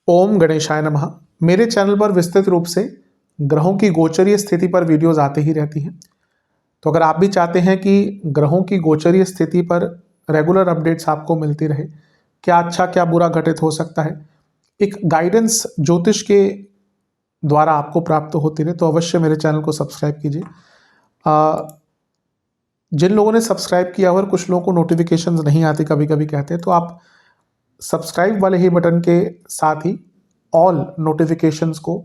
ओम गणेशाय नमः। मेरे चैनल पर विस्तृत रूप से ग्रहों की गोचरीय स्थिति पर वीडियोस आते ही रहती हैं। तो अगर आप भी चाहते हैं कि ग्रहों की गोचरीय स्थिति पर रेगुलर अपडेट्स आपको मिलती रहे, क्या अच्छा क्या बुरा घटित हो सकता है, एक गाइडेंस ज्योतिष के द्वारा आपको प्राप्त होती रहे, तो अवश्य मेरे चैनल को सब्सक्राइब कीजिए। जिन लोगों ने सब्सक्राइब किया और कुछ लोगों को नोटिफिकेशंस नहीं आती कभी कभी कहते हैं, तो आप सब्सक्राइब वाले ही बटन के साथ ही ऑल नोटिफिकेशंस को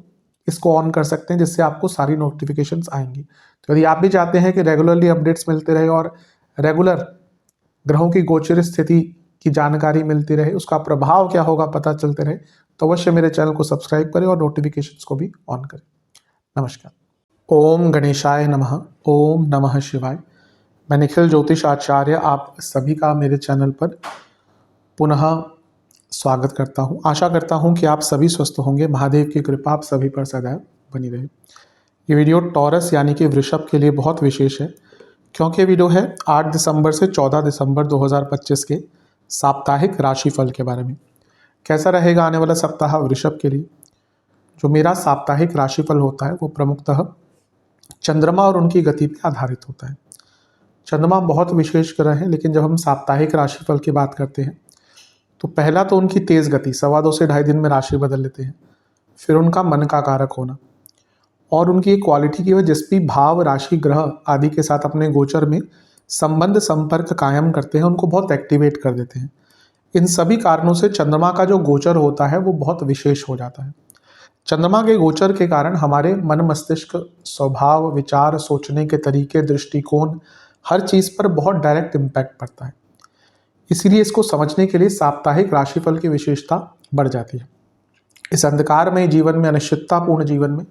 इसको ऑन कर सकते हैं, जिससे आपको सारी नोटिफिकेशंस आएंगी। तो यदि आप भी चाहते हैं कि रेगुलरली अपडेट्स मिलते रहे और रेगुलर ग्रहों की गोचर स्थिति की जानकारी मिलती रहे, उसका प्रभाव क्या होगा पता चलते रहे, तो अवश्य मेरे चैनल को सब्सक्राइब करें और नोटिफिकेशंस को भी ऑन करें। नमस्कार। ओम गणेशाय नमः। ओम नमः शिवाय। मैं निखिल ज्योतिष आचार्य आप सभी का मेरे चैनल पर पुनः स्वागत करता हूं। आशा करता हूं कि आप सभी स्वस्थ होंगे। महादेव की कृपा आप सभी पर सदैव बनी रहे। ये वीडियो टॉरस यानी कि वृषभ के लिए बहुत विशेष है, क्योंकि वीडियो है 8 दिसंबर से 14 दिसंबर 2025 के साप्ताहिक राशिफल के बारे में। कैसा रहेगा आने वाला सप्ताह वृषभ के लिए। जो मेरा साप्ताहिक राशिफल होता है वो प्रमुखतः चंद्रमा और उनकी गति पर आधारित होता है। चंद्रमा बहुत विशेष ग्रह है, लेकिन जब हम साप्ताहिक राशिफल की बात करते हैं तो पहला तो उनकी तेज गति, 2.25 से 2.5 दिन में राशि बदल लेते हैं। फिर उनका मन का कारक होना और उनकी एक क्वालिटी की वजह जिस भी भाव राशि ग्रह आदि के साथ अपने गोचर में संबंध संपर्क कायम करते हैं, उनको बहुत एक्टिवेट कर देते हैं। इन सभी कारणों से चंद्रमा का जो गोचर होता है वो बहुत विशेष हो जाता है। चंद्रमा के गोचर के कारण हमारे मन मस्तिष्क, स्वभाव, विचार, सोचने के तरीके, दृष्टिकोण, हर चीज़ पर बहुत डायरेक्ट इम्पैक्ट पड़ता है। इसीलिए इसको समझने के लिए साप्ताहिक राशिफल की विशेषता बढ़ जाती है। इस अंधकारमय जीवन में, अनिश्चिततापूर्ण जीवन में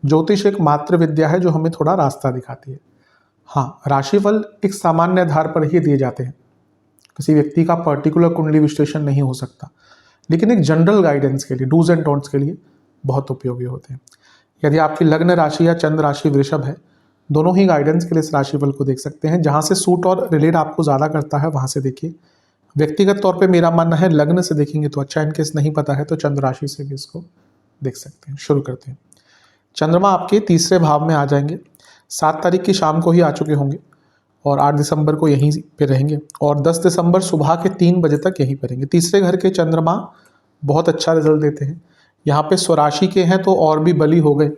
ज्योतिष एक मात्र विद्या है जो हमें थोड़ा रास्ता दिखाती है। हाँ, राशिफल एक सामान्य आधार पर ही दिए जाते हैं, किसी व्यक्ति का पर्टिकुलर कुंडली विश्लेषण नहीं हो सकता, लेकिन एक जनरल गाइडेंस के लिए, डूज एंड डोंट्स के लिए बहुत उपयोगी होते हैं। यदि आपकी लग्न राशि या चंद्र राशि वृषभ है, दोनों ही गाइडेंस के लिए इस राशिफल को देख सकते हैं। जहाँ से सूट और रिलेट आपको ज़्यादा करता है वहाँ से देखिए। व्यक्तिगत तौर पे मेरा मानना है लग्न से देखेंगे तो अच्छा, इनकेस नहीं पता है तो चंद्र राशि से भी इसको देख सकते हैं। शुरू करते हैं। चंद्रमा आपके तीसरे भाव में आ जाएंगे। 7 तारीख की शाम को ही आ चुके होंगे और 8 दिसंबर को यहीं पे रहेंगे और 10 दिसंबर सुबह के 3 बजे तक यहीं पर रहेंगे। तीसरे घर के चंद्रमा बहुत अच्छा रिजल्ट देते हैं। यहाँ पे स्वराशि के हैं तो और भी बली हो गए।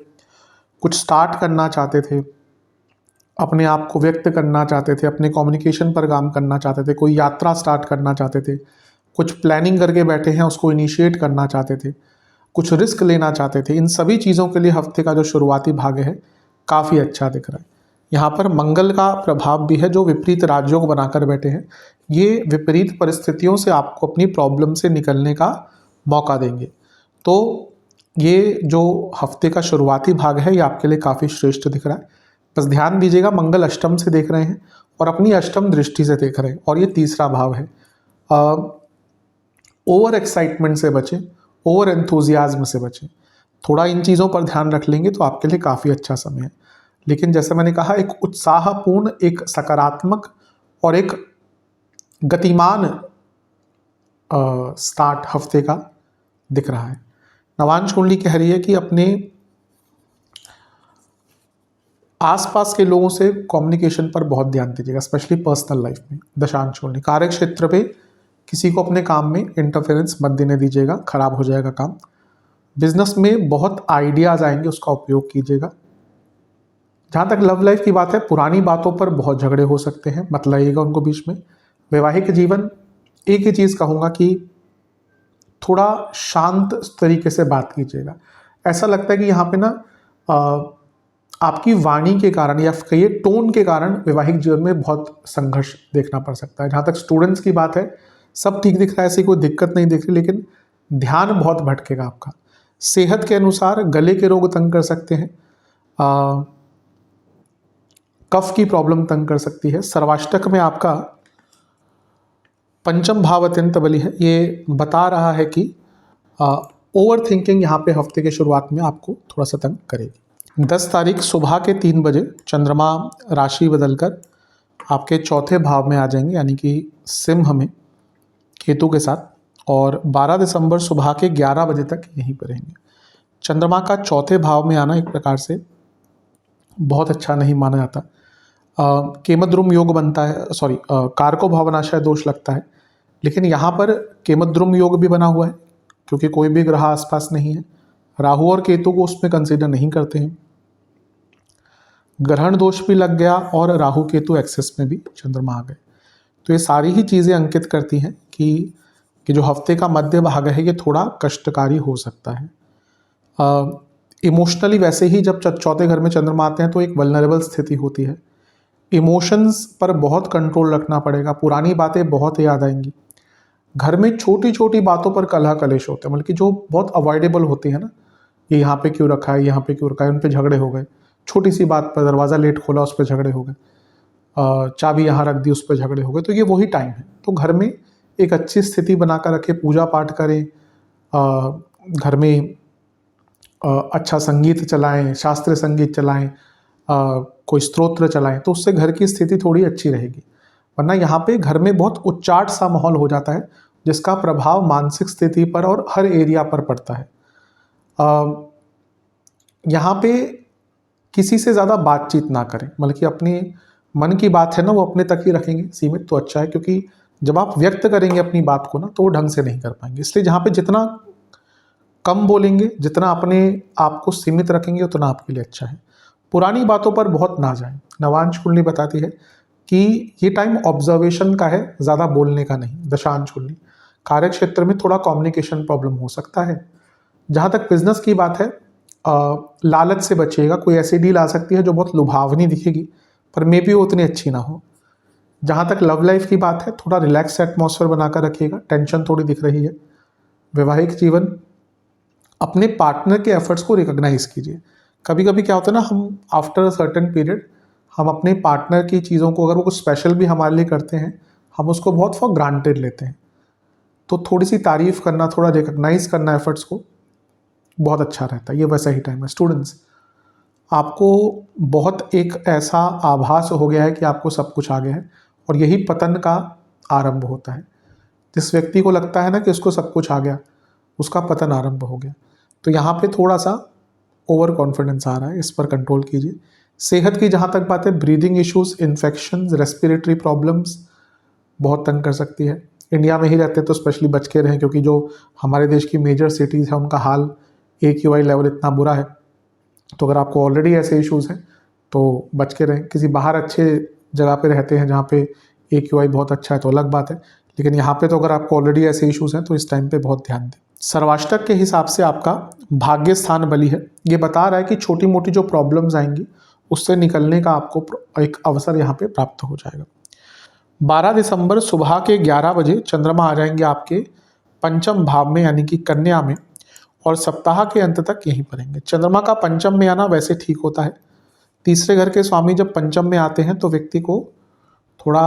कुछ स्टार्ट करना चाहते थे, अपने आप को व्यक्त करना चाहते थे, अपने कम्युनिकेशन पर काम करना चाहते थे, कोई यात्रा स्टार्ट करना चाहते थे, कुछ प्लानिंग करके बैठे हैं उसको इनिशिएट करना चाहते थे, कुछ रिस्क लेना चाहते थे, इन सभी चीज़ों के लिए हफ्ते का जो शुरुआती भाग है काफ़ी अच्छा दिख रहा है। यहाँ पर मंगल का प्रभाव भी है जो विपरीत राज्यों को बनाकर बैठे हैं। ये विपरीत परिस्थितियों से आपको अपनी प्रॉब्लम से निकलने का मौका देंगे। तो ये जो हफ्ते का शुरुआती भाग है ये आपके लिए काफ़ी श्रेष्ठ दिख रहा है। बस ध्यान दीजिएगा, मंगल अष्टम से देख रहे हैं और अपनी अष्टम दृष्टि से देख रहे हैं और ये तीसरा भाव है। ओवर एक्साइटमेंट से बचें, ओवर एंथुजियाज्म से बचें। थोड़ा इन चीज़ों पर ध्यान रख लेंगे तो आपके लिए काफ़ी अच्छा समय है। लेकिन जैसे मैंने कहा, एक उत्साहपूर्ण, एक सकारात्मक और एक गतिमान स्टार्ट हफ्ते का दिख रहा है। नवांश कुंडली कह रही है कि अपने आसपास के लोगों से कम्युनिकेशन पर बहुत ध्यान दीजिएगा, स्पेशली पर्सनल लाइफ में। दशांश कुंडली कार्य क्षेत्र पे किसी को अपने काम में इंटरफेरेंस मत देने दीजिएगा, खराब हो जाएगा काम। बिजनेस में बहुत आइडियाज़ आएंगे, उसका उपयोग कीजिएगा। जहाँ तक लव लाइफ की बात है, पुरानी बातों पर बहुत झगड़े हो सकते हैं, मत लाइएगा उनको बीच में। वैवाहिक जीवन, एक ही चीज़ कहूँगा कि थोड़ा शांत तरीके से बात कीजिएगा। ऐसा लगता है कि यहाँ पे ना आपकी वाणी के कारण या कहिए टोन के कारण वैवाहिक जीवन में बहुत संघर्ष देखना पड़ सकता है। जहाँ तक स्टूडेंट्स की बात है, सब ठीक दिख रहा है, ऐसी कोई दिक्कत नहीं दिख रही, लेकिन ध्यान बहुत भटकेगा आपका। सेहत के अनुसार गले के रोग तंग कर सकते हैं, कफ की प्रॉब्लम तंग कर सकती है। सर्वाष्टक में आपका पंचम भाव अत्यंत बली है, ये बता रहा है कि ओवर थिंकिंग यहाँ पे हफ्ते के शुरुआत में आपको थोड़ा सा तंग करेगी। 10 तारीख सुबह के 3 बजे चंद्रमा राशि बदलकर आपके चौथे भाव में आ जाएंगे, यानी कि सिंह में, केतु के साथ, और 12 दिसंबर सुबह के 11 बजे तक यहीं पर रहेंगे। चंद्रमा का चौथे भाव में आना एक प्रकार से बहुत अच्छा नहीं माना जाता। केमद्रुम योग बनता है, सॉरी कारको भावनाशय दोष लगता है, लेकिन यहाँ पर केमद्रुम योग भी बना हुआ है क्योंकि कोई भी ग्रह आसपास नहीं है। राहु और केतु को उसमें कंसीडर नहीं करते हैं। ग्रहण दोष भी लग गया और राहु केतु एक्सेस में भी चंद्रमा आ गए। तो ये सारी ही चीज़ें अंकित करती हैं कि जो हफ्ते का मध्य भाग है ये थोड़ा कष्टकारी हो सकता है। इमोशनली वैसे ही जब चौथे घर में चंद्रमा आते हैं तो एक वल्नरेबल स्थिति होती है। इमोशंस पर बहुत कंट्रोल रखना पड़ेगा, पुरानी बातें बहुत याद आएंगी। घर में छोटी छोटी बातों पर कलह कलेश होते हैं, मतलब कि जो बहुत अवॉइडेबल होती है ना, ये यहाँ पे क्यों रखा है, यहाँ पे क्यों रखा है, उन पे झगड़े हो गए। छोटी सी बात पर दरवाज़ा लेट खोला, उस पर झगड़े हो गए। चाबी यहाँ रख दी, उस पर झगड़े हो गए। तो ये वही टाइम है। तो घर में एक अच्छी स्थिति बनाकर रखें, पूजा पाठ करें, घर में अच्छा संगीत चलाएं, शास्त्रीय संगीत चलाएं, कोई स्तोत्र चलाएं, तो उससे घर की स्थिति थोड़ी अच्छी रहेगी। वरना यहाँ पे घर में बहुत उच्चाट सा माहौल हो जाता है जिसका प्रभाव मानसिक स्थिति पर और हर एरिया पर पड़ता है। यहाँ पे किसी से ज़्यादा बातचीत ना करें, मतलब कि अपने मन की बात है ना वो अपने तक ही रखेंगे सीमित, तो अच्छा है। क्योंकि जब आप व्यक्त करेंगे अपनी बात को ना तो वो ढंग से नहीं कर पाएंगे। इसलिए जहाँ पे जितना कम बोलेंगे, जितना अपने आप को सीमित रखेंगे, उतना आपके लिए अच्छा है। पुरानी बातों पर बहुत ना जाएं। नवांश कुंडली बताती है कि ये टाइम ऑब्जर्वेशन का है, ज़्यादा बोलने का नहीं। दशांश कुंडली कार्य क्षेत्र में थोड़ा कम्युनिकेशन प्रॉब्लम हो सकता है। जहाँ तक बिजनेस की बात है, लालच से बचिएगा। कोई ऐसी डील आ सकती है जो बहुत लुभावनी दिखेगी पर मे भी वो उतनी अच्छी ना हो। जहाँ तक लव लाइफ की बात है, थोड़ा रिलैक्स एटमॉस्फेयर बनाकर रखिएगा, टेंशन थोड़ी दिख रही है। वैवाहिक जीवन, अपने पार्टनर के एफर्ट्स को रिकॉग्नाइज कीजिए। कभी कभी क्या होता है ना, हम आफ्टर अ सर्टेन पीरियड हम अपने पार्टनर की चीज़ों को, अगर वो कुछ स्पेशल भी हमारे लिए करते हैं, हम उसको बहुत फॉर ग्रांटेड लेते हैं। तो थोड़ी सी तारीफ करना, थोड़ा रिकॉग्नाइज करना एफर्ट्स को, बहुत अच्छा रहता है। ये वैसा ही टाइम है। स्टूडेंट्स, आपको बहुत एक ऐसा आभास हो गया है कि आपको सब कुछ आ गया है, और यही पतन का आरंभ होता है। जिस व्यक्ति को लगता है ना कि उसको सब कुछ आ गया, उसका पतन आरंभ हो गया। तो यहाँ पे थोड़ा सा ओवर कॉन्फिडेंस आ रहा है, इस पर कंट्रोल कीजिए। सेहत की जहाँ तक बात है, breathing issues, infections, respiratory problems बहुत तंग कर सकती है। इंडिया में ही रहते हैं तो स्पेशली बच के रहें, क्योंकि जो हमारे देश की मेजर सिटीज़ है उनका हाल AQI लेवल इतना बुरा है। तो अगर आपको ऑलरेडी ऐसे इश्यूज़ हैं तो बच के रहें। किसी बाहर अच्छे जगह पे रहते हैं जहाँ पे AQI बहुत अच्छा है तो अलग बात है, लेकिन यहाँ पे तो अगर आपको ऑलरेडी ऐसे इश्यूज़ हैं तो इस टाइम पे बहुत ध्यान दें। सर्वाष्टक के हिसाब से आपका भाग्य स्थान बली है। ये बता रहा है कि छोटी मोटी जो प्रॉब्लम्स आएंगी उससे निकलने का आपको एक अवसर यहाँ पे प्राप्त हो जाएगा। 12 दिसंबर सुबह के 11 बजे चंद्रमा आ जाएंगे आपके पंचम भाव में, यानी कि कन्या में, और सप्ताह के अंत तक यहीं पर रहेंगे। चंद्रमा का पंचम में आना वैसे ठीक होता है। तीसरे घर के स्वामी जब पंचम में आते हैं तो व्यक्ति को थोड़ा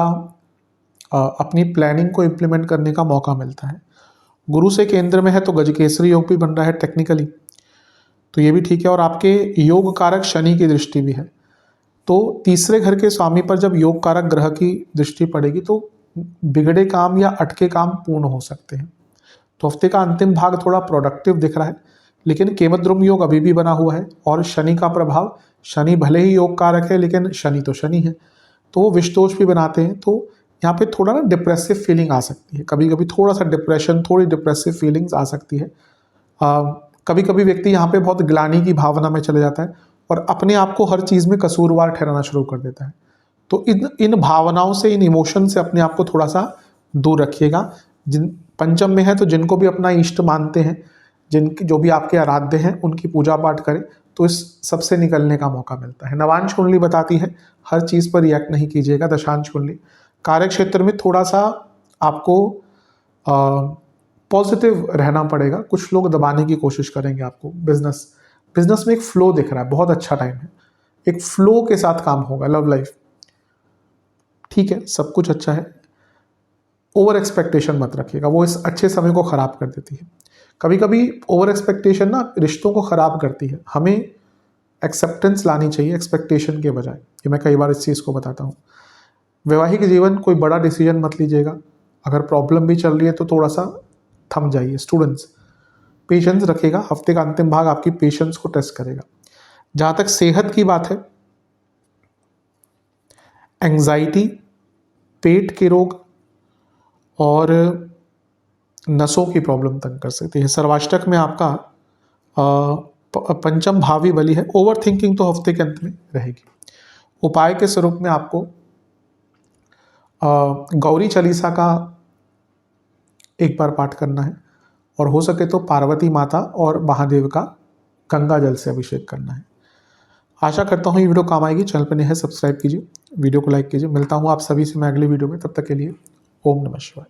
अपनी प्लानिंग को इम्प्लीमेंट करने का मौका मिलता है। गुरु से केंद्र में है तो गजकेसरी योग भी बन रहा है टेक्निकली, तो ये भी ठीक है। और आपके योग कारक शनि की दृष्टि भी है, तो तीसरे घर के स्वामी पर जब योग कारक ग्रह की दृष्टि पड़ेगी तो बिगड़े काम या अटके काम पूर्ण हो सकते हैं। तो हफ्ते का अंतिम भाग थोड़ा प्रोडक्टिव दिख रहा है, लेकिन केमद्रुम योग अभी भी बना हुआ है और शनि का प्रभाव, शनि भले ही योग कारक है लेकिन शनि तो शनि है, तो वो विषदोष भी बनाते हैं। तो यहाँ पे थोड़ा ना डिप्रेसिव फीलिंग आ सकती है, कभी कभी थोड़ा सा डिप्रेशन, थोड़ी डिप्रेसिव फीलिंग्स आ सकती है। कभी कभी व्यक्ति यहाँ पे बहुत ग्लानि की भावना में चले जाता है और अपने आप को हर चीज़ में कसूरवार ठहराना शुरू कर देता है। तो इन भावनाओं से, इन इमोशन से अपने आप को थोड़ा सा दूर रखिएगा। जिन पंचम में है तो जिनको भी अपना इष्ट मानते हैं, जिनकी जो भी आपके आराध्य हैं, उनकी पूजा पाठ करें तो इस सबसे निकलने का मौका मिलता है। नवांश कुंडली बताती है हर चीज़ पर रिएक्ट नहीं कीजिएगा। दशांश कुंडली कार्य क्षेत्र में थोड़ा सा आपको पॉजिटिव रहना पड़ेगा। कुछ लोग दबाने की कोशिश करेंगे आपको। बिजनेस में एक फ्लो दिख रहा है, बहुत अच्छा टाइम है, एक फ्लो के साथ काम होगा। लव लाइफ ठीक है, सब कुछ अच्छा है। ओवर एक्सपेक्टेशन मत रखिएगा, वो इस अच्छे समय को ख़राब कर देती है। कभी कभी ओवर एक्सपेक्टेशन ना रिश्तों को ख़राब करती है। हमें एक्सेप्टेंस लानी चाहिए एक्सपेक्टेशन के बजाय। ये मैं कई बार इस चीज़ को बताता हूँ। वैवाहिक जीवन, कोई बड़ा डिसीजन मत लीजिएगा, अगर प्रॉब्लम भी चल रही है तो थोड़ा सा थम जाइए। स्टूडेंट्स, पेशेंस रखिएगा, हफ्ते का अंतिम भाग आपकी पेशेंस को टेस्ट करेगा। जहाँ तक सेहत की बात है, एंजाइटी, पेट के रोग और नसों की प्रॉब्लम तंग कर सकती है। सर्वाष्टक में आपका पंचम भावी बली है। ओवर थिंकिंग तो हफ्ते के अंत में रहेगी। उपाय के स्वरूप में आपको गौरी चालीसा का एक बार पाठ करना है और हो सके तो पार्वती माता और महादेव का गंगा जल से अभिषेक करना है। आशा करता हूँ ये वीडियो काम आएगी। चैनल पर नए हैं, सब्सक्राइब कीजिए, वीडियो को लाइक कीजिए। मिलता हूँ आप सभी से मैं अगली वीडियो में। तब तक के लिए ओम नमः शिवाय।